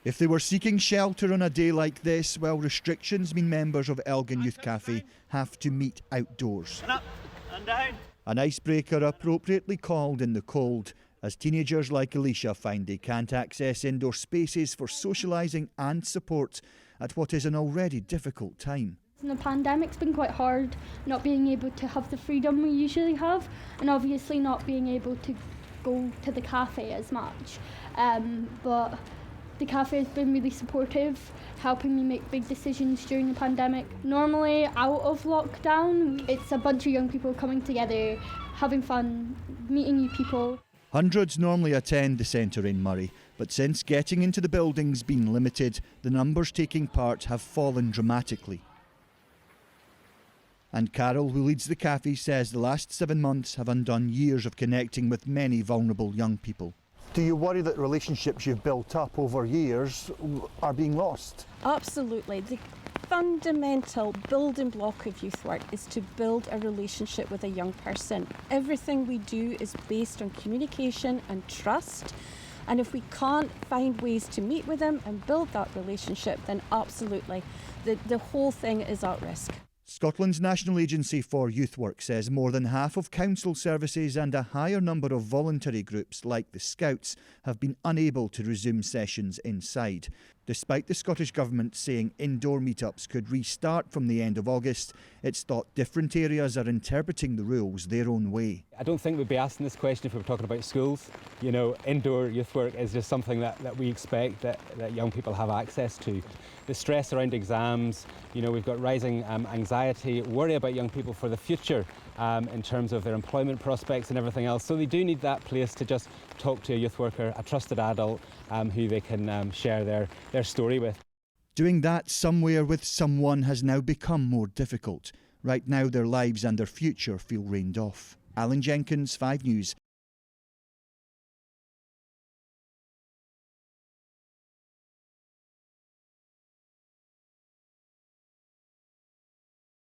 If they were seeking shelter on a day like this, well, restrictions mean members of Elgin Youth Cafe have to meet outdoors. And up and down. An icebreaker appropriately called in the cold, as teenagers like Alicia find they can't access indoor spaces for socialising and support at what is an already difficult time. The pandemic's been quite hard, not being able to have the freedom we usually have, and obviously not being able to go to the cafe as much. But the cafe has been really supportive, helping me make big decisions during the pandemic. Normally, out of lockdown, it's a bunch of young people coming together, having fun, meeting new people. Hundreds normally attend the centre in Murray, but since getting into the building's been limited, the numbers taking part have fallen dramatically. And Carol, who leads the cafe, says the last 7 months have undone years of connecting with many vulnerable young people. Do you worry that relationships you've built up over years are being lost? Absolutely. The fundamental building block of youth work is to build a relationship with a young person. Everything we do is based on communication and trust. And if we can't find ways to meet with them and build that relationship, then absolutely, the whole thing is at risk. Scotland's National Agency for Youth Work says more than half of council services and a higher number of voluntary groups like the Scouts have been unable to resume sessions inside. Despite the Scottish Government saying indoor meetups could restart from the end of August, it's thought different areas are interpreting the rules their own way. I don't think we'd be asking this question if we were talking about schools. You know, indoor youth work is just something that we expect that young people have access to. The stress around exams, you know, we've got rising anxiety, worry about young people for the future in terms of their employment prospects and everything else. So they do need that place to just talk to a youth worker, a trusted adult who they can share their story with. Doing that somewhere with someone has now become more difficult. Right now their lives and their future feel rained off. Alan Jenkins, 5 News,